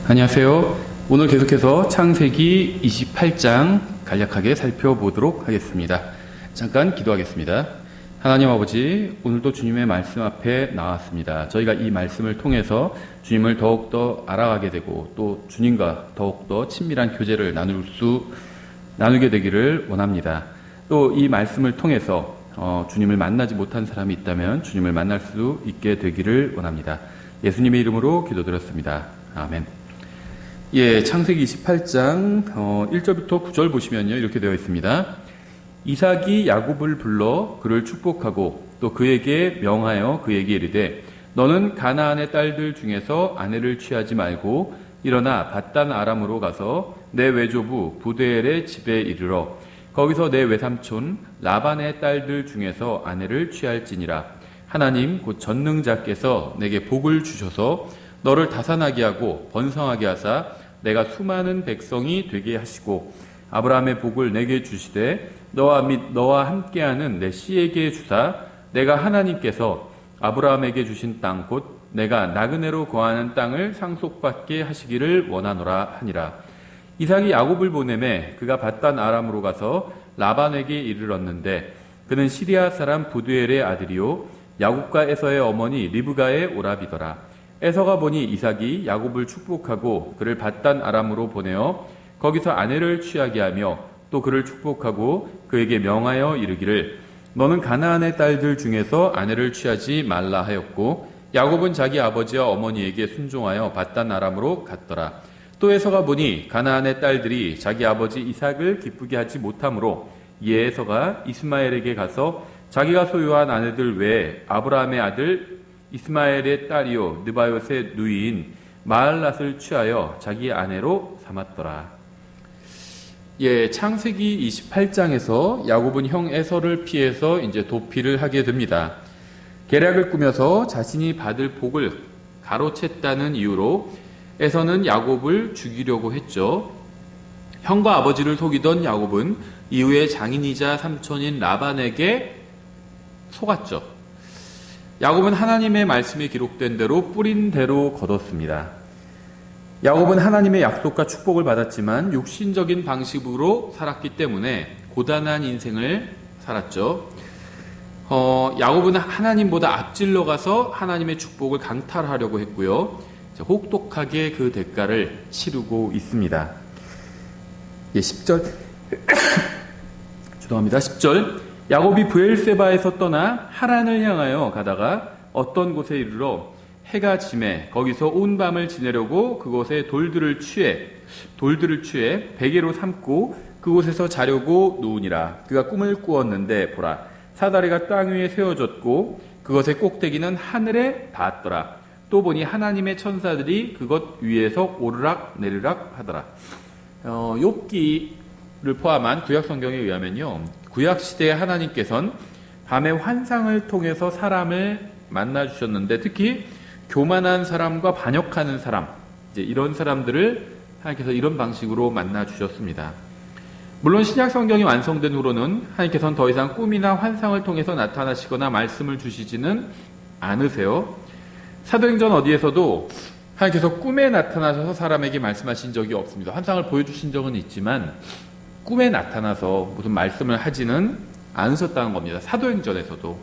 안녕하세요. 오늘 계속해서 창세기 28장 간략하게 살펴보도록 하겠습니다. 잠깐 기도하겠습니다. 하나님 아버지, 오늘도 주님의 말씀 앞에 나왔습니다. 저희가 이 말씀을 통해서 주님을 더욱더 알아가게 되고 또 주님과 더욱더 친밀한 교제를 나누게 되기를 원합니다. 또 이 말씀을 통해서 주님을 만나지 못한 사람이 있다면 주님을 만날 수 있게 되기를 원합니다. 예수님의 이름으로 기도드렸습니다. 아멘. 창세기 28장 1절부터 9절 보시면요, 이렇게 되어 있습니다. 이삭이 야곱을 불러 그를 축복하고 또 그에게 명하여 그에게 이르되 너는 가나안의 딸들 중에서 아내를 취하지 말고 일어나 밧단 아람으로 가서 내 외조부 부드엘의 집에 이르러 거기서 내 외삼촌 라반의 딸들 중에서 아내를 취할지니라. 하나님 곧 전능자께서 내게 복을 주셔서 너를 다산하게 하고 번성하게 하사 내가 수많은 백성이 되게 하시고 아브라함의 복을 내게 주시되 너와 함께하는 내 씨에게 주사 내가 하나님께서 아브라함에게 주신 땅 곧 내가 나그네로 거하는 땅을 상속받게 하시기를 원하노라 하니라. 이삭이 야곱을 보내매 그가 밧단 아람으로 가서 라반에게 이르렀는데 그는 시리아 사람 부두엘의 아들이요 야곱과 에서의 어머니 리브가의 오라비더라. 에서가 보니 이삭이 야곱을 축복하고 그를 밧단 아람으로 보내어 거기서 아내를 취하게 하며 또 그를 축복하고 그에게 명하여 이르기를 너는 가나안의 딸들 중에서 아내를 취하지 말라 하였고 야곱은 자기 아버지와 어머니에게 순종하여 밧단 아람으로 갔더라. 또 에서가 보니 가나안의 딸들이 자기 아버지 이삭을 기쁘게 하지 못하므로 이에 에서가 이스마엘에게 가서 자기가 소유한 아내들 외에 아브라함의 아들 이스마엘의 딸이요 느바요의 누이인 마을랏을 취하여 자기 아내로 삼았더라. 창세기 28장에서 야곱은 형 에서를 피해서 이제 도피를 하게 됩니다. 계략을 꾸며서 자신이 받을 복을 가로챘다는 이유로 에서는 야곱을 죽이려고 했죠. 형과 아버지를 속이던 야곱은 이후에 장인이자 삼촌인 라반에게 속았죠. 야곱은 하나님의 말씀이 기록된 대로 뿌린 대로 거뒀습니다. 야곱은 하나님의 약속과 축복을 받았지만 육신적인 방식으로 살았기 때문에 고단한 인생을 살았죠. 야곱은 하나님보다 앞질러 가서 하나님의 축복을 강탈하려고 했고요. 혹독하게 그 대가를 치르고 있습니다. 10절 죄송합니다. 10절 야곱이 브엘세바에서 떠나 하란을 향하여 가다가 어떤 곳에 이르러 해가 지매 거기서 온 밤을 지내려고 그곳에 돌들을 취해 베개로 삼고 그곳에서 자려고 누우니라. 그가 꿈을 꾸었는데 보라 사다리가 땅 위에 세워졌고 그것의 꼭대기는 하늘에 닿았더라. 또 보니 하나님의 천사들이 그것 위에서 오르락 내리락 하더라. 욥기를 포함한 구약 성경에 의하면요, 구약 시대에 하나님께서는 밤의 환상을 통해서 사람을 만나 주셨는데 특히 교만한 사람과 반역하는 사람, 이런 사람들을 하나님께서 이런 방식으로 만나 주셨습니다. 물론 신약 성경이 완성된 후로는 하나님께서는 더 이상 꿈이나 환상을 통해서 나타나시거나 말씀을 주시지는 않으세요. 사도행전 어디에서도 하나님께서 꿈에 나타나셔서 사람에게 말씀하신 적이 없습니다. 환상을 보여주신 적은 있지만 꿈에 나타나서 무슨 말씀을 하지는 않으셨다는 겁니다. 사도행전에서도.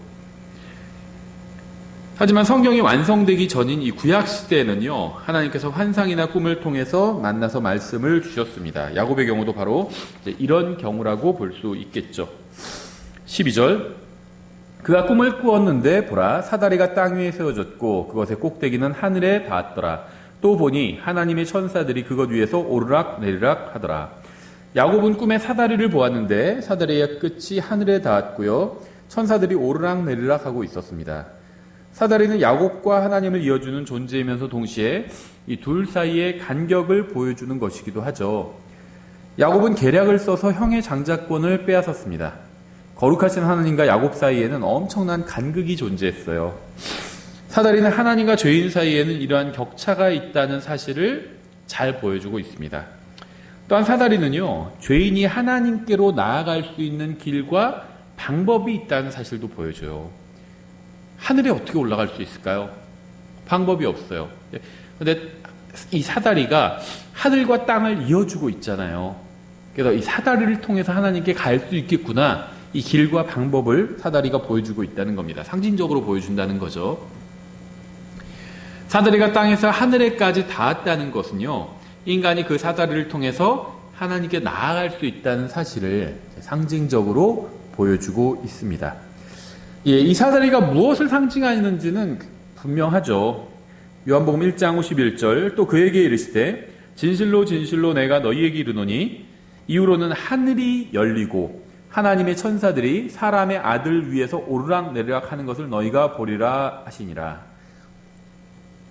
하지만 성경이 완성되기 전인 이 구약시대에는요, 하나님께서 환상이나 꿈을 통해서 만나서 말씀을 주셨습니다. 야곱의 경우도 바로 이런 경우라고 볼 수 있겠죠. 12절 그가 꿈을 꾸었는데 보라 사다리가 땅 위에 세워졌고 그것의 꼭대기는 하늘에 닿았더라. 또 보니 하나님의 천사들이 그것 위에서 오르락 내리락 하더라. 야곱은 꿈에 사다리를 보았는데 사다리의 끝이 하늘에 닿았고요. 천사들이 오르락 내리락 하고 있었습니다. 사다리는 야곱과 하나님을 이어주는 존재이면서 동시에 이 둘 사이의 간격을 보여주는 것이기도 하죠. 야곱은 계략을 써서 형의 장자권을 빼앗았습니다. 거룩하신 하나님과 야곱 사이에는 엄청난 간극이 존재했어요. 사다리는 하나님과 죄인 사이에는 이러한 격차가 있다는 사실을 잘 보여주고 있습니다. 또한 사다리는요, 죄인이 하나님께로 나아갈 수 있는 길과 방법이 있다는 사실도 보여줘요. 하늘에 어떻게 올라갈 수 있을까요? 방법이 없어요. 근데 이 사다리가 하늘과 땅을 이어주고 있잖아요. 그래서 이 사다리를 통해서 하나님께 갈 수 있겠구나. 이 길과 방법을 사다리가 보여주고 있다는 겁니다. 상징적으로 보여준다는 거죠. 사다리가 땅에서 하늘에까지 닿았다는 것은요, 인간이 그 사다리를 통해서 하나님께 나아갈 수 있다는 사실을 상징적으로 보여주고 있습니다. 예, 이 사다리가 무엇을 상징하는지는 분명하죠. 요한복음 1장 51절, 또 그에게 이르시되 진실로 진실로 내가 너희에게 이르노니 이후로는 하늘이 열리고 하나님의 천사들이 사람의 아들 위에서 오르락 내리락 하는 것을 너희가 보리라 하시니라.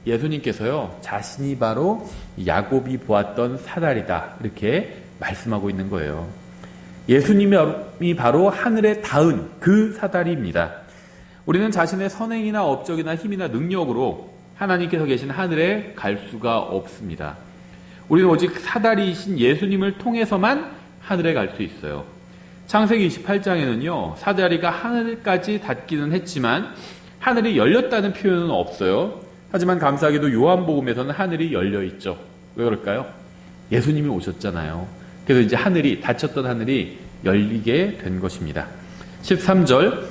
예수님께서요, 자신이 바로 야곱이 보았던 사다리다, 이렇게 말씀하고 있는 거예요. 예수님이 바로 하늘에 닿은 그 사다리입니다. 우리는 자신의 선행이나 업적이나 힘이나 능력으로 하나님께서 계신 하늘에 갈 수가 없습니다. 우리는 오직 사다리이신 예수님을 통해서만 하늘에 갈 수 있어요. 창세기 28장에는요, 사다리가 하늘까지 닿기는 했지만 하늘이 열렸다는 표현은 없어요. 하지만 감사하게도 요한복음에서는 하늘이 열려 있죠. 왜 그럴까요? 예수님이 오셨잖아요. 그래서 이제 하늘이, 닫혔던 하늘이 열리게 된 것입니다. 13절,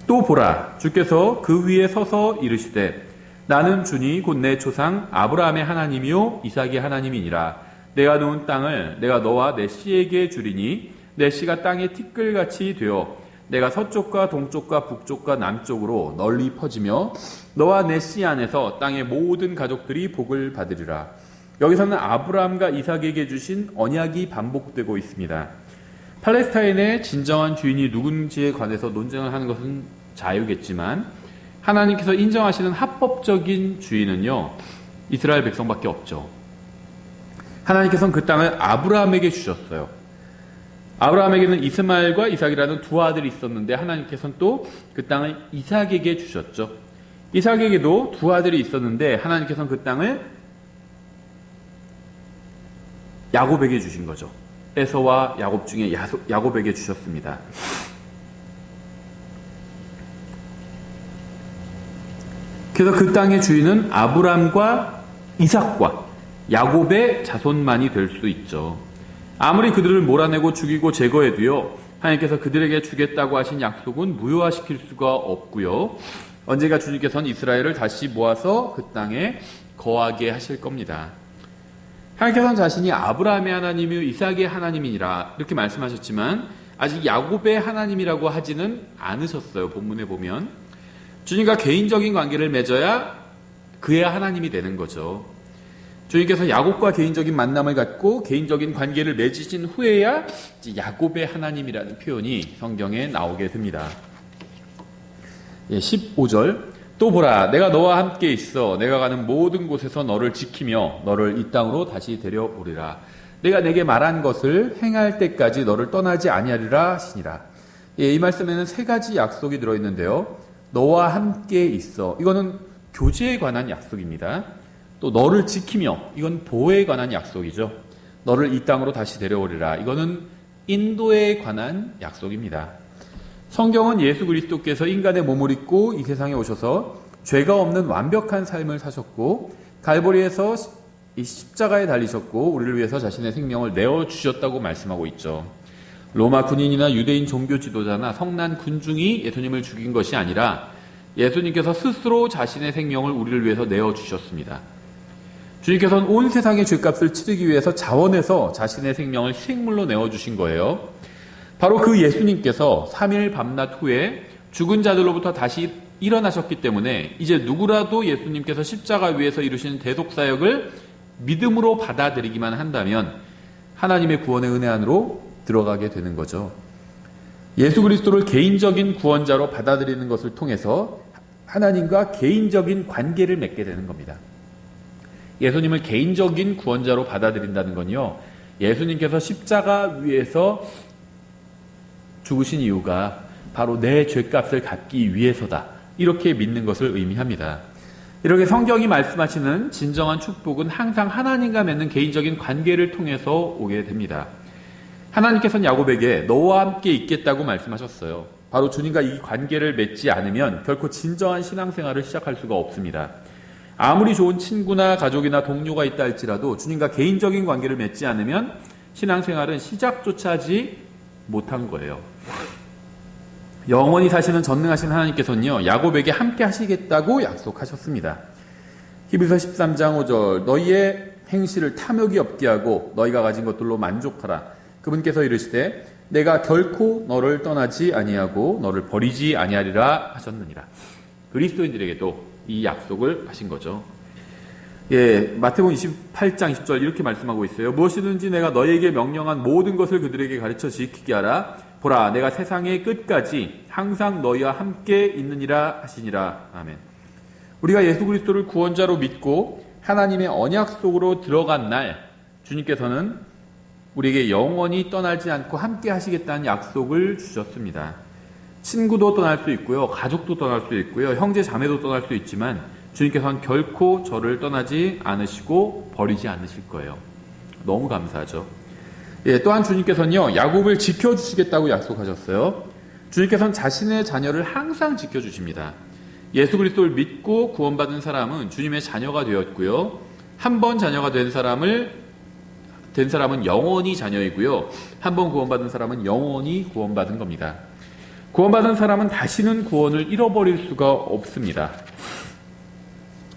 또 보라, 주께서 그 위에 서서 이르시되 나는 주니 곧 내 조상 아브라함의 하나님이요 이삭의 하나님이니라. 내가 놓은 땅을 내가 너와 내 씨에게 주리니 내 씨가 땅의 티끌같이 되어 내가 서쪽과 동쪽과 북쪽과 남쪽으로 널리 퍼지며 너와 내 씨 안에서 땅의 모든 가족들이 복을 받으리라. 여기서는 아브라함과 이삭에게 주신 언약이 반복되고 있습니다. 팔레스타인의 진정한 주인이 누군지에 관해서 논쟁을 하는 것은 자유겠지만 하나님께서 인정하시는 합법적인 주인은요, 이스라엘 백성밖에 없죠. 하나님께서는 그 땅을 아브라함에게 주셨어요. 아브라함에게는 이스마엘과 이삭이라는 두 아들이 있었는데 하나님께서는 또 그 땅을 이삭에게 주셨죠. 이삭에게도 두 아들이 있었는데 하나님께서는 그 땅을 야곱에게 주신 거죠. 에서와 야곱 중에 야곱에게 주셨습니다. 그래서 그 땅의 주인은 아브람과 이삭과 야곱의 자손만이 될 수 있죠. 아무리 그들을 몰아내고 죽이고 제거해도요, 하나님께서 그들에게 주겠다고 하신 약속은 무효화시킬 수가 없고요. 언젠가 주님께서는 이스라엘을 다시 모아서 그 땅에 거하게 하실 겁니다. 하나님께서는 자신이 아브라함의 하나님이요 이삭의 하나님이니라 이렇게 말씀하셨지만 아직 야곱의 하나님이라고 하지는 않으셨어요. 본문에 보면 주님과 개인적인 관계를 맺어야 그의 하나님이 되는 거죠. 주님께서 야곱과 개인적인 만남을 갖고 개인적인 관계를 맺으신 후에야 야곱의 하나님이라는 표현이 성경에 나오게 됩니다. 15절, 또 보라, 내가 너와 함께 있어 내가 가는 모든 곳에서 너를 지키며 너를 이 땅으로 다시 데려오리라. 내가 내게 말한 것을 행할 때까지 너를 떠나지 아니하리라 하시니라. 이 말씀에는 세 가지 약속이 들어있는데요. 너와 함께 있어, 이거는 교제에 관한 약속입니다. 또 너를 지키며, 이건 보호에 관한 약속이죠. 너를 이 땅으로 다시 데려오리라, 이거는 인도에 관한 약속입니다. 성경은 예수 그리스도께서 인간의 몸을 입고 이 세상에 오셔서 죄가 없는 완벽한 삶을 사셨고 갈보리에서 이 십자가에 달리셨고 우리를 위해서 자신의 생명을 내어주셨다고 말씀하고 있죠. 로마 군인이나 유대인 종교 지도자나 성난 군중이 예수님을 죽인 것이 아니라 예수님께서 스스로 자신의 생명을 우리를 위해서 내어주셨습니다. 주님께서는 온 세상의 죄값을 치르기 위해서 자원해서 자신의 생명을 희생물로 내어주신 거예요. 바로 그 예수님께서 3일 밤낮 후에 죽은 자들로부터 다시 일어나셨기 때문에 이제 누구라도 예수님께서 십자가 위에서 이루신 대속사역을 믿음으로 받아들이기만 한다면 하나님의 구원의 은혜 안으로 들어가게 되는 거죠. 예수 그리스도를 개인적인 구원자로 받아들이는 것을 통해서 하나님과 개인적인 관계를 맺게 되는 겁니다. 예수님을 개인적인 구원자로 받아들인다는 건요, 예수님께서 십자가 위에서 죽으신 이유가 바로 내 죄값을 갚기 위해서다, 이렇게 믿는 것을 의미합니다. 이렇게 성경이 말씀하시는 진정한 축복은 항상 하나님과 맺는 개인적인 관계를 통해서 오게 됩니다. 하나님께서는 야곱에게 너와 함께 있겠다고 말씀하셨어요. 바로 주님과 이 관계를 맺지 않으면 결코 진정한 신앙생활을 시작할 수가 없습니다. 아무리 좋은 친구나 가족이나 동료가 있다 할지라도 주님과 개인적인 관계를 맺지 않으면 신앙생활은 시작조차 하지 못한 거예요. 영원히 사시는 전능하신 하나님께서는요, 야곱에게 함께 하시겠다고 약속하셨습니다. 히브리서 13장 5절, 너희의 행실을 탐욕이 없게 하고 너희가 가진 것들로 만족하라. 그분께서 이르시되 내가 결코 너를 떠나지 아니하고 너를 버리지 아니하리라 하셨느니라. 그리스도인들에게도 이 약속을 하신 거죠. 마태복음 28장 20절 이렇게 말씀하고 있어요. 무엇이든지 내가 너희에게 명령한 모든 것을 그들에게 가르쳐 지키게 하라. 보라, 내가 세상의 끝까지 항상 너희와 함께 있느니라 하시니라. 아멘. 우리가 예수 그리스도를 구원자로 믿고 하나님의 언약 속으로 들어간 날, 주님께서는 우리에게 영원히 떠나지 않고 함께 하시겠다는 약속을 주셨습니다. 친구도 떠날 수 있고요, 가족도 떠날 수 있고요, 형제 자매도 떠날 수 있지만 주님께서는 결코 저를 떠나지 않으시고 버리지 않으실 거예요. 너무 감사하죠. 또한 주님께서는요, 야곱을 지켜주시겠다고 약속하셨어요. 주님께서는 자신의 자녀를 항상 지켜주십니다. 예수 그리스도를 믿고 구원받은 사람은 주님의 자녀가 되었고요, 한 번 자녀가 된 사람은 영원히 자녀이고요, 한 번 구원받은 사람은 영원히 구원받은 겁니다. 구원받은 사람은 다시는 구원을 잃어버릴 수가 없습니다.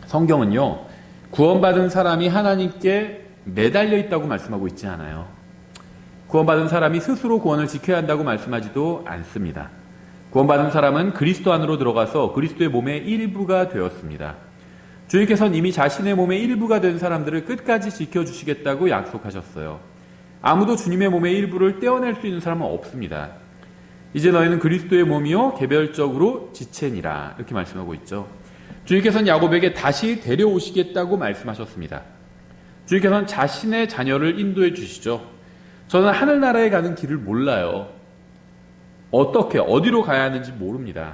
성경은요, 구원받은 사람이 하나님께 매달려 있다고 말씀하고 있지 않아요. 구원받은 사람이 스스로 구원을 지켜야 한다고 말씀하지도 않습니다. 구원받은 사람은 그리스도 안으로 들어가서 그리스도의 몸의 일부가 되었습니다. 주님께서는 이미 자신의 몸의 일부가 된 사람들을 끝까지 지켜주시겠다고 약속하셨어요. 아무도 주님의 몸의 일부를 떼어낼 수 있는 사람은 없습니다. 이제 너희는 그리스도의 몸이요 개별적으로 지체니라, 이렇게 말씀하고 있죠. 주님께서는 야곱에게 다시 데려오시겠다고 말씀하셨습니다. 주님께서는 자신의 자녀를 인도해 주시죠. 저는 하늘나라에 가는 길을 몰라요. 어디로 가야 하는지 모릅니다.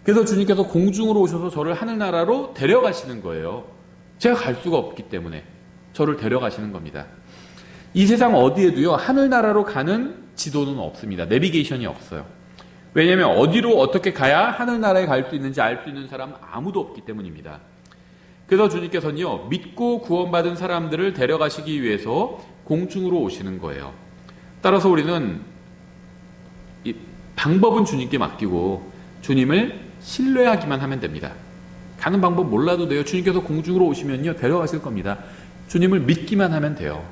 그래서 주님께서 공중으로 오셔서 저를 하늘나라로 데려가시는 거예요. 제가 갈 수가 없기 때문에 저를 데려가시는 겁니다. 이 세상 어디에도요, 하늘나라로 가는 지도는 없습니다. 내비게이션이 없어요. 왜냐하면 어디로 어떻게 가야 하늘나라에 갈 수 있는지 알 수 있는 사람은 아무도 없기 때문입니다. 그래서 주님께서는요, 믿고 구원받은 사람들을 데려가시기 위해서 공중으로 오시는 거예요. 따라서 우리는 이 방법은 주님께 맡기고 주님을 신뢰하기만 하면 됩니다. 가는 방법 몰라도 돼요. 주님께서 공중으로 오시면요, 데려가실 겁니다. 주님을 믿기만 하면 돼요.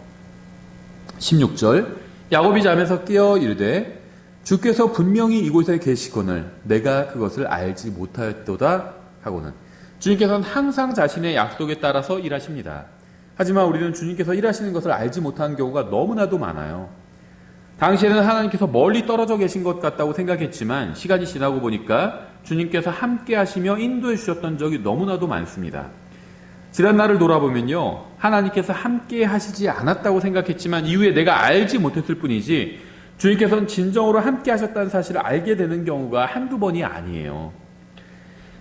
16절, 야곱이 잠에서 깨어 이르되 주께서 분명히 이곳에 계시거늘 내가 그것을 알지 못하였도다 하고는, 주님께서는 항상 자신의 약속에 따라서 일하십니다. 하지만 우리는 주님께서 일하시는 것을 알지 못하는 경우가 너무나도 많아요. 당시에는 하나님께서 멀리 떨어져 계신 것 같다고 생각했지만 시간이 지나고 보니까 주님께서 함께 하시며 인도해 주셨던 적이 너무나도 많습니다. 지난 날을 돌아보면요, 하나님께서 함께 하시지 않았다고 생각했지만 이후에 내가 알지 못했을 뿐이지 주님께서는 진정으로 함께 하셨다는 사실을 알게 되는 경우가 한두 번이 아니에요.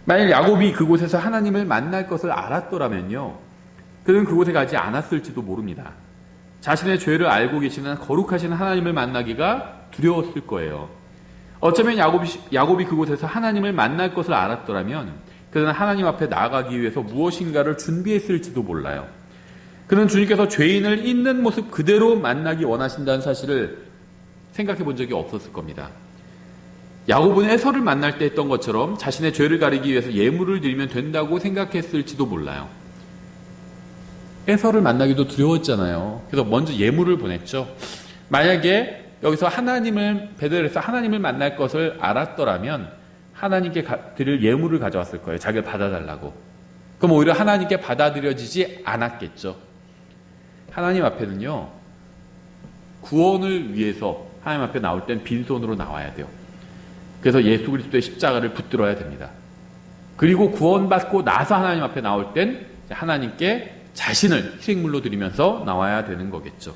만약 야곱이 그곳에서 하나님을 만날 것을 알았더라면요, 그는 그곳에 가지 않았을지도 모릅니다. 자신의 죄를 알고 계시는 거룩하신 하나님을 만나기가 두려웠을 거예요. 어쩌면 야곱이 그곳에서 하나님을 만날 것을 알았더라면 그는 하나님 앞에 나아가기 위해서 무엇인가를 준비했을지도 몰라요. 그는 주님께서 죄인을 있는 모습 그대로 만나기 원하신다는 사실을 생각해 본 적이 없었을 겁니다. 야곱은 에서를 만날 때 했던 것처럼 자신의 죄를 가리기 위해서 예물을 드리면 된다고 생각했을지도 몰라요. 에서를 만나기도 두려웠잖아요. 그래서 먼저 예물을 보냈죠. 만약에 여기서 하나님을 베들레헴에서 하나님을 만날 것을 알았더라면 하나님께 드릴 예물을 가져왔을 거예요. 자기를 받아달라고. 그럼 오히려 하나님께 받아들여지지 않았겠죠. 하나님 앞에는요, 구원을 위해서 하나님 앞에 나올 땐 빈손으로 나와야 돼요. 그래서 예수 그리스도의 십자가를 붙들어야 됩니다. 그리고 구원받고 나서 하나님 앞에 나올 땐 하나님께 자신을 희생물로 드리면서 나와야 되는 거겠죠.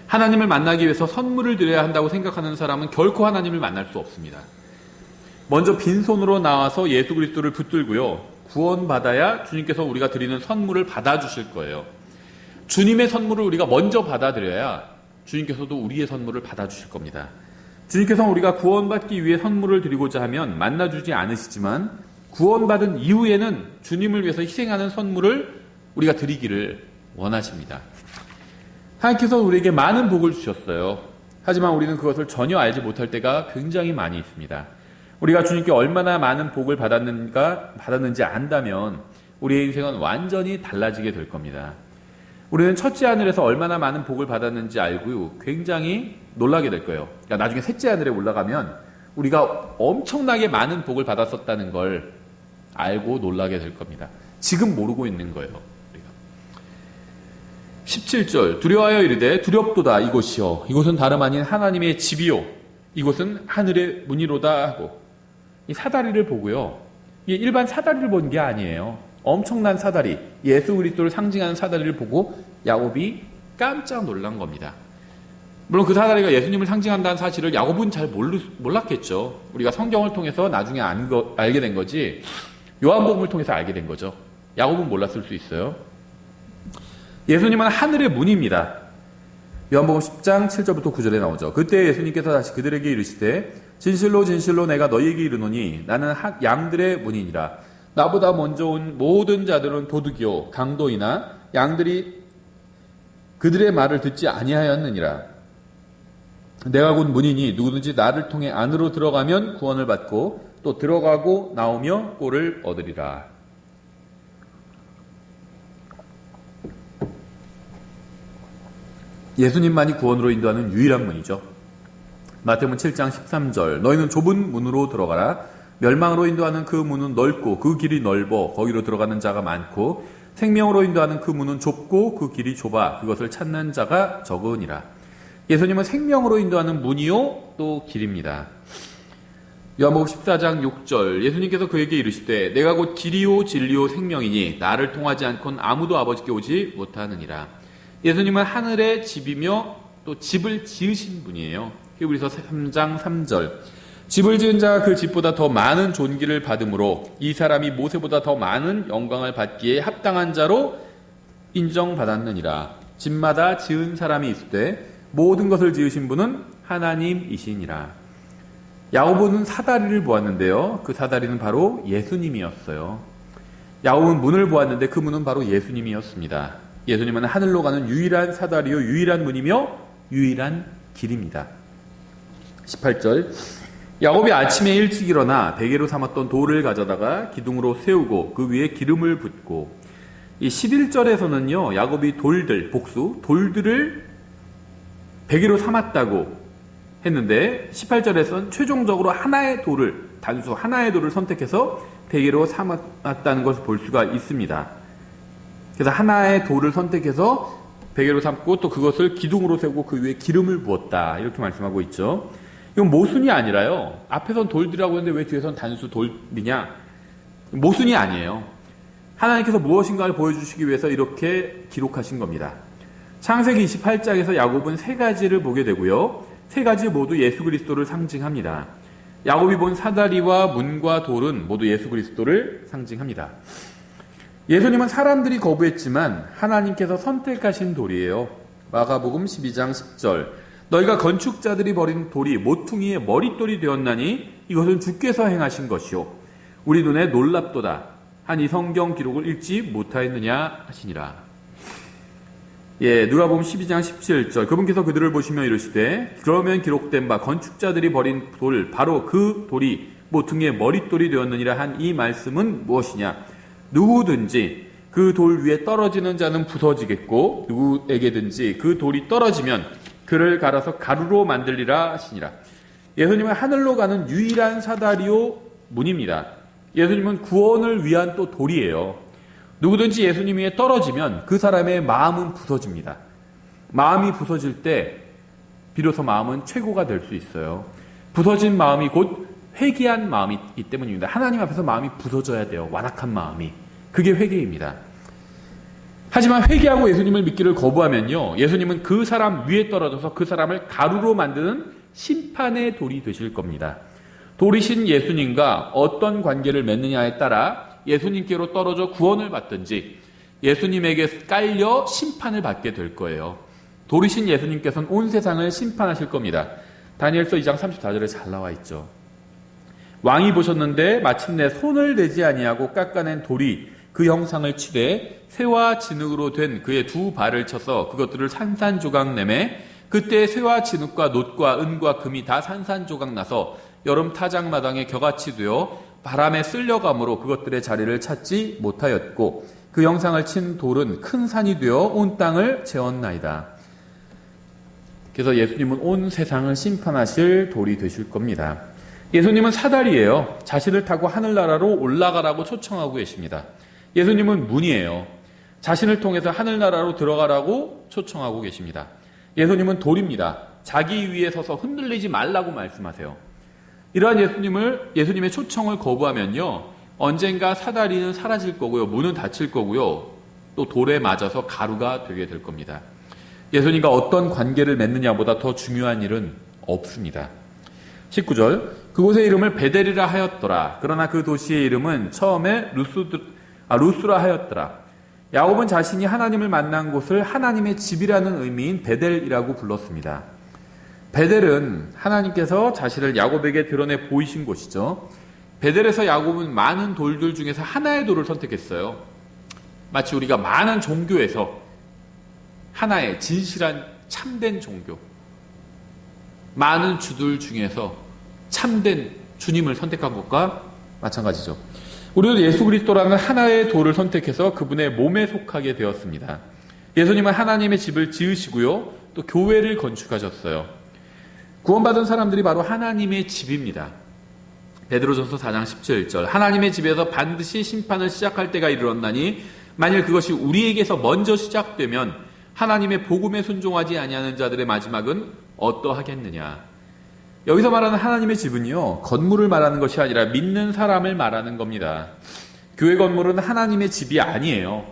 하나님을 만나기 위해서 선물을 드려야 한다고 생각하는 사람은 결코 하나님을 만날 수 없습니다. 먼저 빈손으로 나와서 예수 그리스도를 붙들고요, 구원받아야 주님께서 우리가 드리는 선물을 받아주실 거예요. 주님의 선물을 우리가 먼저 받아들여야 주님께서도 우리의 선물을 받아주실 겁니다. 주님께서는 우리가 구원받기 위해 선물을 드리고자 하면 만나주지 않으시지만 구원받은 이후에는 주님을 위해서 희생하는 선물을 우리가 드리기를 원하십니다. 하나님께서 우리에게 많은 복을 주셨어요. 하지만 우리는 그것을 전혀 알지 못할 때가 굉장히 많이 있습니다. 우리가 주님께 얼마나 많은 복을 받았는지 안다면 우리의 인생은 완전히 달라지게 될 겁니다. 우리는 첫째 하늘에서 얼마나 많은 복을 받았는지 알고 굉장히 놀라게 될 거예요. 그러니까 나중에 셋째 하늘에 올라가면 우리가 엄청나게 많은 복을 받았었다는 걸 알고 놀라게 될 겁니다. 지금 모르고 있는 거예요. 우리가. 17절 두려워하여 이르되 두렵도다 이곳이요 이곳은 다름 아닌 하나님의 집이요 이곳은 하늘의 문이로다 하고 이 사다리를 보고요. 이 일반 사다리를 본 게 아니에요. 엄청난 사다리, 예수 그리스도를 상징하는 사다리를 보고 야곱이 깜짝 놀란 겁니다. 물론 그 사다리가 예수님을 상징한다는 사실을 야곱은 잘 몰랐겠죠. 우리가 성경을 통해서 나중에 알게 된 거지 요한복음을 통해서 알게 된 거죠. 야곱은 몰랐을 수 있어요. 예수님은 하늘의 문입니다. 요한복음 10장 7절부터 9절에 나오죠. 그때 예수님께서 다시 그들에게 이르시되 진실로 진실로 내가 너희에게 이르노니 나는 양들의 문이니라. 나보다 먼저 온 모든 자들은 도둑이요 강도이나 양들이 그들의 말을 듣지 아니하였느니라. 내가 곧 문이니 누구든지 나를 통해 안으로 들어가면 구원을 받고 또 들어가고 나오며 꼴을 얻으리라. 예수님만이 구원으로 인도하는 유일한 문이죠. 마태복음 7장 13절 너희는 좁은 문으로 들어가라. 멸망으로 인도하는 그 문은 넓고 그 길이 넓어 거기로 들어가는 자가 많고 생명으로 인도하는 그 문은 좁고 그 길이 좁아 그것을 찾는 자가 적으니라. 예수님은 생명으로 인도하는 문이요 또 길입니다. 요한복음 14장 6절 예수님께서 그에게 이르시되 내가 곧 길이요 진리요 생명이니 나를 통하지 않고는 아무도 아버지께 오지 못하느니라. 예수님은 하늘의 집이며 또 집을 지으신 분이에요. 히브리서 3장 3절 집을 지은 자가 그 집보다 더 많은 존귀를 받으므로 이 사람이 모세보다 더 많은 영광을 받기에 합당한 자로 인정받았느니라. 집마다 지은 사람이 있을 때 모든 것을 지으신 분은 하나님이시니라. 야곱은 사다리를 보았는데요. 그 사다리는 바로 예수님이었어요. 야곱은 문을 보았는데 그 문은 바로 예수님이었습니다. 예수님은 하늘로 가는 유일한 사다리요 유일한 문이며 유일한 길입니다. 18절 야곱이 아침에 일찍 일어나 베개로 삼았던 돌을 가져다가 기둥으로 세우고 그 위에 기름을 붓고 이 11절에서는요 야곱이 돌들을 베개로 삼았다고 했는데 18절에서는 최종적으로 단수 하나의 돌을 선택해서 베개로 삼았다는 것을 볼 수가 있습니다. 그래서 하나의 돌을 선택해서 베개로 삼고 또 그것을 기둥으로 세우고 그 위에 기름을 부었다 이렇게 말씀하고 있죠. 이건 모순이 아니라요. 앞에선 돌들이라고 했는데 왜 뒤에선 단수 돌이냐? 모순이 아니에요. 하나님께서 무엇인가를 보여주시기 위해서 이렇게 기록하신 겁니다. 창세기 28장에서 야곱은 세 가지를 보게 되고요. 세 가지 모두 예수 그리스도를 상징합니다. 야곱이 본 사다리와 문과 돌은 모두 예수 그리스도를 상징합니다. 예수님은 사람들이 거부했지만 하나님께서 선택하신 돌이에요. 마가복음 12장 10절 너희가 건축자들이 버린 돌이 모퉁이의 머릿돌이 되었나니 이것은 주께서 행하신 것이요 우리 눈에 놀랍도다 한 이 성경 기록을 읽지 못하였느냐 하시니라. 누가복음 12장 17절 그분께서 그들을 보시며 이르시되 그러면 기록된 바 건축자들이 버린 돌 바로 그 돌이 모퉁이의 머릿돌이 되었느니라 한 이 말씀은 무엇이냐. 누구든지 그 돌 위에 떨어지는 자는 부서지겠고 누구에게든지 그 돌이 떨어지면 그를 갈아서 가루로 만들리라 하시니라. 예수님은 하늘로 가는 유일한 사다리요 문입니다. 예수님은 구원을 위한 또 돌이에요. 누구든지 예수님 위에 떨어지면 그 사람의 마음은 부서집니다. 마음이 부서질 때 비로소 마음은 최고가 될 수 있어요. 부서진 마음이 곧 회개한 마음이기 때문입니다. 하나님 앞에서 마음이 부서져야 돼요. 완악한 마음이. 그게 회개입니다. 하지만 회개하고 예수님을 믿기를 거부하면요. 예수님은 그 사람 위에 떨어져서 그 사람을 가루로 만드는 심판의 돌이 되실 겁니다. 돌이신 예수님과 어떤 관계를 맺느냐에 따라 예수님께로 떨어져 구원을 받든지 예수님에게 깔려 심판을 받게 될 거예요. 돌이신 예수님께서는 온 세상을 심판하실 겁니다. 다니엘서 2장 34절에 잘 나와 있죠. 왕이 보셨는데 마침내 손을 대지 아니하고 깎아낸 돌이 그 형상을 치되 쇠와 진흙으로 된 그의 두 발을 쳐서 그것들을 산산조각 내매 그때 쇠와 진흙과 놋과 은과 금이 다 산산조각 나서 여름 타작마당에 겨같이 되어 바람에 쓸려감으로 그것들의 자리를 찾지 못하였고 그 형상을 친 돌은 큰 산이 되어 온 땅을 채웠나이다. 그래서 예수님은 온 세상을 심판하실 돌이 되실 겁니다. 예수님은 사다리예요. 자신을 타고 하늘나라로 올라가라고 초청하고 계십니다. 예수님은 문이에요. 자신을 통해서 하늘나라로 들어가라고 초청하고 계십니다. 예수님은 돌입니다. 자기 위에 서서 흔들리지 말라고 말씀하세요. 이러한 예수님의 초청을 거부하면요, 언젠가 사다리는 사라질 거고요, 문은 닫힐 거고요, 또 돌에 맞아서 가루가 되게 될 겁니다. 예수님과 어떤 관계를 맺느냐보다 더 중요한 일은 없습니다. 19절, 그곳의 이름을 베델이라 하였더라. 그러나 그 도시의 이름은 처음에 루스라 하였더라. 야곱은 자신이 하나님을 만난 곳을 하나님의 집이라는 의미인 베델이라고 불렀습니다. 베델은 하나님께서 자신을 야곱에게 드러내 보이신 곳이죠. 베델에서 야곱은 많은 돌들 중에서 하나의 돌을 선택했어요. 마치 우리가 많은 종교에서 하나의 진실한 참된 종교, 많은 주들 중에서 참된 주님을 선택한 것과 마찬가지죠. 우리도 예수 그리스도라는 하나의 돌을 선택해서 그분의 몸에 속하게 되었습니다. 예수님은 하나님의 집을 지으시고요, 또 교회를 건축하셨어요. 구원받은 사람들이 바로 하나님의 집입니다. 베드로전서 4장 17절, 하나님의 집에서 반드시 심판을 시작할 때가 이르렀나니 만일 그것이 우리에게서 먼저 시작되면 하나님의 복음에 순종하지 아니하는 자들의 마지막은 어떠하겠느냐. 여기서 말하는 하나님의 집은요, 건물을 말하는 것이 아니라 믿는 사람을 말하는 겁니다. 교회 건물은 하나님의 집이 아니에요.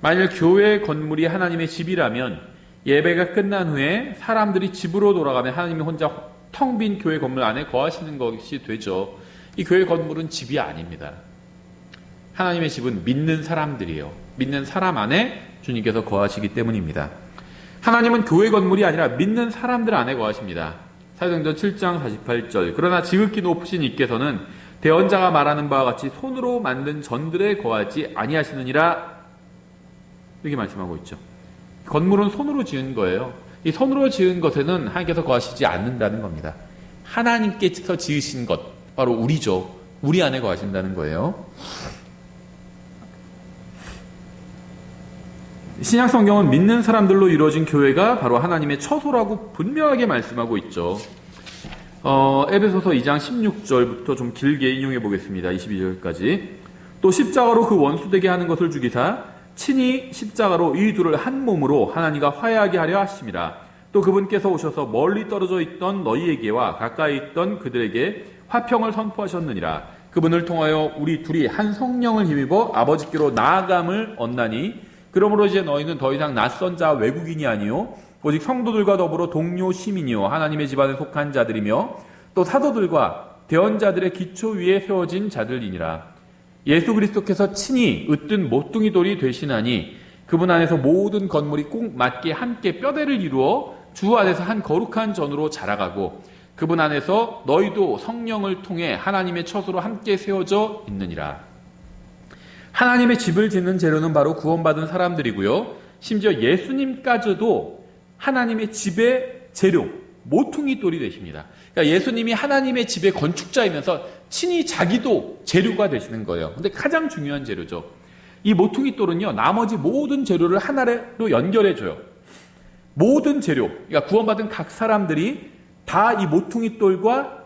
만일 교회 건물이 하나님의 집이라면 예배가 끝난 후에 사람들이 집으로 돌아가면 하나님이 혼자 텅 빈 교회 건물 안에 거하시는 것이 되죠. 이 교회 건물은 집이 아닙니다. 하나님의 집은 믿는 사람들이에요. 믿는 사람 안에 주님께서 거하시기 때문입니다. 하나님은 교회 건물이 아니라 믿는 사람들 안에 거하십니다. 사도행전 7장 48절, 그러나 지극히 높으신 이께서는 대언자가 말하는 바와 같이 손으로 만든 전들에 거하지 아니하시느니라, 이렇게 말씀하고 있죠. 건물은 손으로 지은 거예요. 이 손으로 지은 것에는 하나님께서 거하시지 않는다는 겁니다. 하나님께서 지으신 것, 바로 우리죠. 우리 안에 거하신다는 거예요. 신약 성경은 믿는 사람들로 이루어진 교회가 바로 하나님의 처소라고 분명하게 말씀하고 있죠. 에베소서 2장 16절부터 좀 길게 인용해 보겠습니다. 22절까지. 또 십자가로 그 원수되게 하는 것을 죽이사 친히 십자가로 이 둘을 한 몸으로 하나님과 화해하게 하려 하심이라. 또 그분께서 오셔서 멀리 떨어져 있던 너희에게와 가까이 있던 그들에게 화평을 선포하셨느니라. 그분을 통하여 우리 둘이 한 성령을 힘입어 아버지께로 나아감을 얻나니 그러므로 이제 너희는 더 이상 낯선 자 외국인이 아니요 오직 성도들과 더불어 동료 시민이요 하나님의 집안에 속한 자들이며 또 사도들과 대언자들의 기초 위에 세워진 자들이니라. 예수 그리스도께서 친히 으뜸 모퉁이 돌이 되시나니 그분 안에서 모든 건물이 꼭 맞게 함께 뼈대를 이루어 주 안에서 한 거룩한 전으로 자라가고 그분 안에서 너희도 성령을 통해 하나님의 처소로 함께 세워져 있느니라. 하나님의 집을 짓는 재료는 바로 구원받은 사람들이고요. 심지어 예수님까지도 하나님의 집의 재료, 모퉁이 돌이 되십니다. 그러니까 예수님이 하나님의 집의 건축자이면서 친히 자기도 재료가 되시는 거예요. 근데 가장 중요한 재료죠. 이 모퉁이 돌은요, 나머지 모든 재료를 하나로 연결해줘요. 모든 재료, 그러니까 구원받은 각 사람들이 다 이 모퉁이 돌과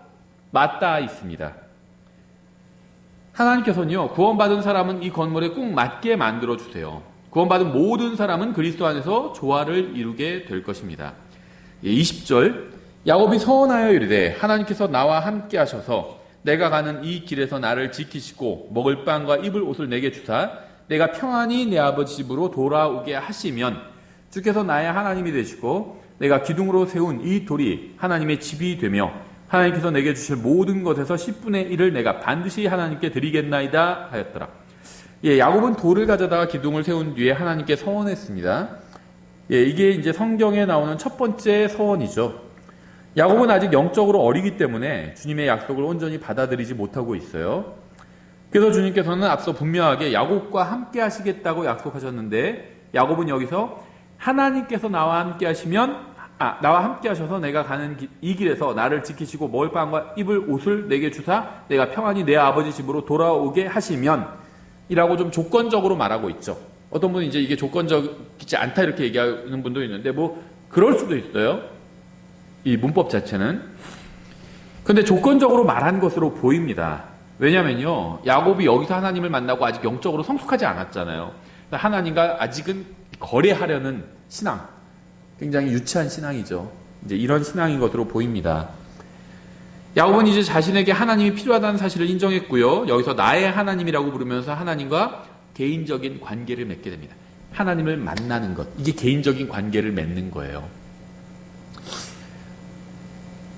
맞닿아 있습니다. 하나님께서는요, 구원받은 사람은 이 건물에 꼭 맞게 만들어주세요. 구원받은 모든 사람은 그리스도 안에서 조화를 이루게 될 것입니다. 20절, 야곱이 서원하여 이르되 하나님께서 나와 함께 하셔서 내가 가는 이 길에서 나를 지키시고 먹을 빵과 입을 옷을 내게 주사 내가 평안히 내 아버지 집으로 돌아오게 하시면 주께서 나의 하나님이 되시고 내가 기둥으로 세운 이 돌이 하나님의 집이 되며 하나님께서 내게 주실 모든 것에서 10분의 1을 내가 반드시 하나님께 드리겠나이다 하였더라. 야곱은 돌을 가져다가 기둥을 세운 뒤에 하나님께 서원했습니다. 이게 이제 성경에 나오는 첫 번째 서원이죠. 야곱은 아직 영적으로 어리기 때문에 주님의 약속을 온전히 받아들이지 못하고 있어요. 그래서 주님께서는 앞서 분명하게 야곱과 함께 하시겠다고 약속하셨는데, 야곱은 여기서 하나님께서 나와 함께 하셔서 내가 가는 이 길에서 나를 지키시고 먹을 빵과 입을 옷을 내게 주사 내가 평안히 내 아버지 집으로 돌아오게 하시면 이라고 좀 조건적으로 말하고 있죠. 어떤 분은 이제 이게 조건적이지 않다 이렇게 얘기하는 분도 있는데, 뭐 그럴 수도 있어요, 이 문법 자체는. 근데 조건적으로 말한 것으로 보입니다. 왜냐면요, 야곱이 여기서 하나님을 만나고 아직 영적으로 성숙하지 않았잖아요. 하나님과 아직은 거래하려는 신앙, 굉장히 유치한 신앙이죠. 이제 이런 신앙인 것으로 보입니다. 야곱은 이제 자신에게 하나님이 필요하다는 사실을 인정했고요. 여기서 나의 하나님이라고 부르면서 하나님과 개인적인 관계를 맺게 됩니다. 하나님을 만나는 것, 이게 개인적인 관계를 맺는 거예요.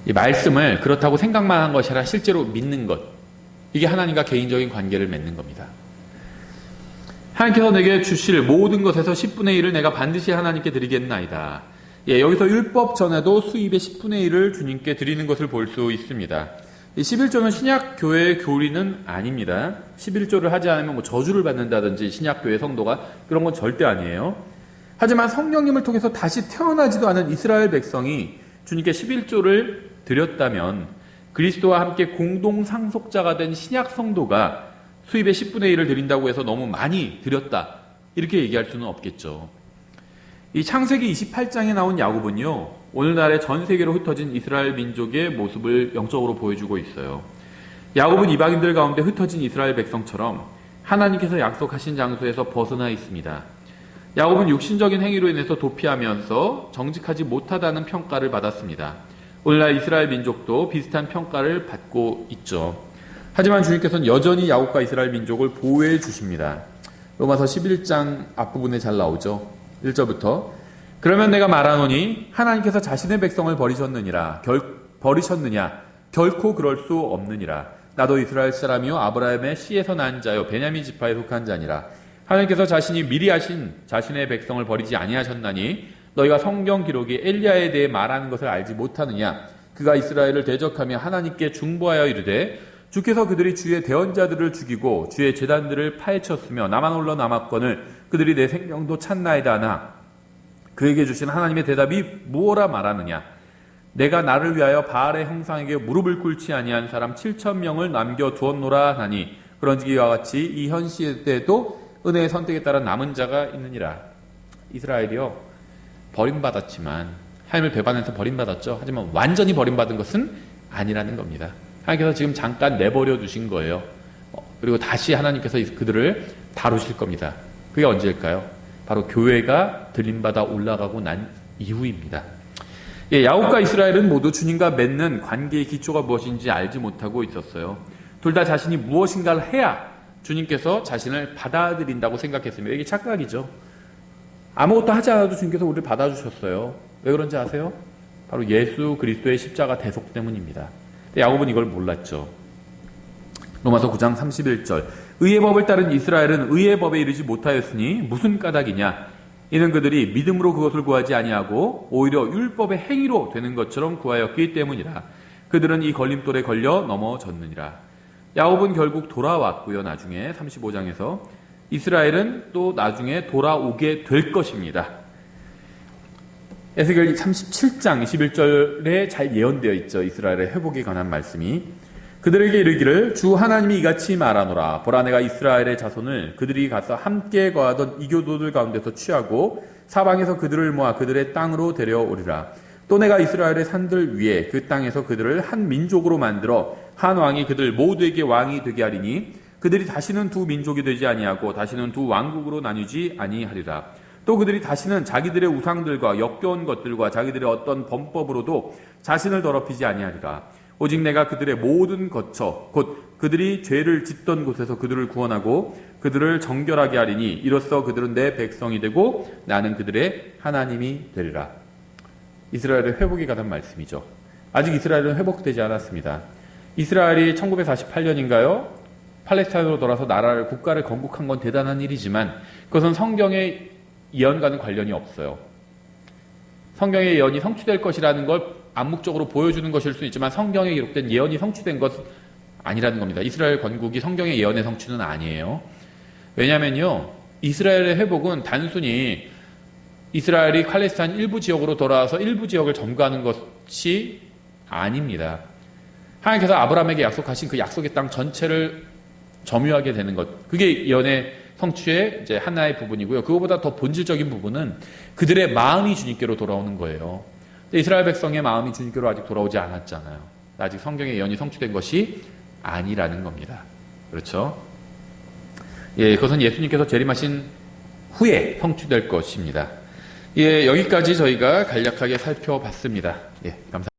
이 말씀을 그렇다고 생각만 한 것이 아니라 실제로 믿는 것, 이게 하나님과 개인적인 관계를 맺는 겁니다. 하나님께서 내게 주실 모든 것에서 10분의 1을 내가 반드시 하나님께 드리겠나이다. 여기서 율법 전에도 수입의 10분의 1을 주님께 드리는 것을 볼 수 있습니다. 이 11조는 신약교회의 교리는 아닙니다. 11조를 하지 않으면 뭐 저주를 받는다든지 신약교회 성도가, 그런 건 절대 아니에요. 하지만 성령님을 통해서 다시 태어나지도 않은 이스라엘 백성이 주님께 11조를 드렸다면 그리스도와 함께 공동 상속자가 된 신약 성도가 수입의 10분의 1을 드린다고 해서 너무 많이 드렸다, 이렇게 얘기할 수는 없겠죠. 이 창세기 28장에 나온 야곱은요, 오늘날의 전 세계로 흩어진 이스라엘 민족의 모습을 영적으로 보여주고 있어요. 야곱은 이방인들 가운데 흩어진 이스라엘 백성처럼 하나님께서 약속하신 장소에서 벗어나 있습니다. 야곱은 육신적인 행위로 인해서 도피하면서 정직하지 못하다는 평가를 받았습니다. 오늘날 이스라엘 민족도 비슷한 평가를 받고 있죠. 하지만 주님께서는 여전히 야곱과 이스라엘 민족을 보호해 주십니다. 로마서 11장 앞부분에 잘 나오죠. 1절부터 그러면 내가 말하노니 하나님께서 자신의 백성을 버리셨느냐 결코 그럴 수 없느니라. 나도 이스라엘 사람이요 아브라함의 씨에서 난 자요 베냐민 지파에 속한 자니라. 하나님께서 자신이 미리 하신 자신의 백성을 버리지 아니하셨나니 너희가 성경 기록이 엘리야에 대해 말하는 것을 알지 못하느냐. 그가 이스라엘을 대적하며 하나님께 중보하여 이르되 주께서 그들이 주의 대언자들을 죽이고 주의 제단들을 파헤쳤으며 나만 홀로 남았거늘 그들이 내 생명도 찾나이다 하나 그에게 주신 하나님의 대답이 무엇라 말하느냐. 내가 나를 위하여 바알의 형상에게 무릎을 꿇지 아니한 사람 7,000명을 남겨두었노라 하니 그런즉 이와 같이 이 현 시대에도 은혜의 선택에 따라 남은 자가 있느니라. 이스라엘이요, 버림받았지만, 하나님을 배반해서 버림받았죠. 하지만 완전히 버림받은 것은 아니라는 겁니다. 하나님께서 지금 잠깐 내버려 두신 거예요. 그리고 다시 하나님께서 그들을 다루실 겁니다. 그게 언제일까요? 바로 교회가 들림받아 올라가고 난 이후입니다. 야곱과 이스라엘은 모두 주님과 맺는 관계의 기초가 무엇인지 알지 못하고 있었어요. 둘 다 자신이 무엇인가를 해야 주님께서 자신을 받아들인다고 생각했습니다. 이게 착각이죠. 아무것도 하지 않아도 주님께서 우리를 받아주셨어요. 왜 그런지 아세요? 바로 예수 그리스도의 십자가 대속 때문입니다. 야곱은 이걸 몰랐죠. 로마서 9장 31절 의의 법을 따른 이스라엘은 의의 법에 이르지 못하였으니 무슨 까닭이냐. 이는 그들이 믿음으로 그것을 구하지 아니하고 오히려 율법의 행위로 되는 것처럼 구하였기 때문이라. 그들은 이 걸림돌에 걸려 넘어졌느니라. 야곱은 결국 돌아왔고요. 나중에 35장에서 이스라엘은 또 나중에 돌아오게 될 것입니다. 에스겔 37장 21절에 잘 예언되어 있죠. 이스라엘의 회복에 관한 말씀이. 그들에게 이르기를 주 하나님이 이같이 말하노라. 보라 내가 이스라엘의 자손을 그들이 가서 함께 거하던 이교도들 가운데서 취하고 사방에서 그들을 모아 그들의 땅으로 데려오리라. 또 내가 이스라엘의 산들 위에 그 땅에서 그들을 한 민족으로 만들어 한 왕이 그들 모두에게 왕이 되게 하리니 그들이 다시는 두 민족이 되지 아니하고 다시는 두 왕국으로 나뉘지 아니하리라. 또 그들이 다시는 자기들의 우상들과 역겨운 것들과 자기들의 어떤 범법으로도 자신을 더럽히지 아니하리라. 오직 내가 그들의 모든 거처 곧 그들이 죄를 짓던 곳에서 그들을 구원하고 그들을 정결하게 하리니 이로써 그들은 내 백성이 되고 나는 그들의 하나님이 되리라. 이스라엘의 회복에 관한 말씀이죠. 아직 이스라엘은 회복되지 않았습니다. 이스라엘이 1948년인가요? 팔레스타인으로 돌아서 국가를 건국한 건 대단한 일이지만 그것은 성경의 예언과는 관련이 없어요. 성경의 예언이 성취될 것이라는 걸 암묵적으로 보여주는 것일 수 있지만 성경에 기록된 예언이 성취된 것 아니라는 겁니다. 이스라엘 건국이 성경의 예언의 성취는 아니에요. 왜냐면요, 이스라엘의 회복은 단순히 이스라엘이 팔레스타인 일부 지역으로 돌아와서 일부 지역을 점거하는 것이 아닙니다. 하나님께서 아브라함에게 약속하신 그 약속의 땅 전체를 점유하게 되는 것, 그게 예언의 성취의 이제 하나의 부분이고요. 그거보다 더 본질적인 부분은 그들의 마음이 주님께로 돌아오는 거예요. 근데 이스라엘 백성의 마음이 주님께로 아직 돌아오지 않았잖아요. 아직 성경의 예언이 성취된 것이 아니라는 겁니다. 그렇죠? 예, 그것은 예수님께서 재림하신 후에 성취될 것입니다. 예, 여기까지 저희가 간략하게 살펴봤습니다. 예, 감사합니다.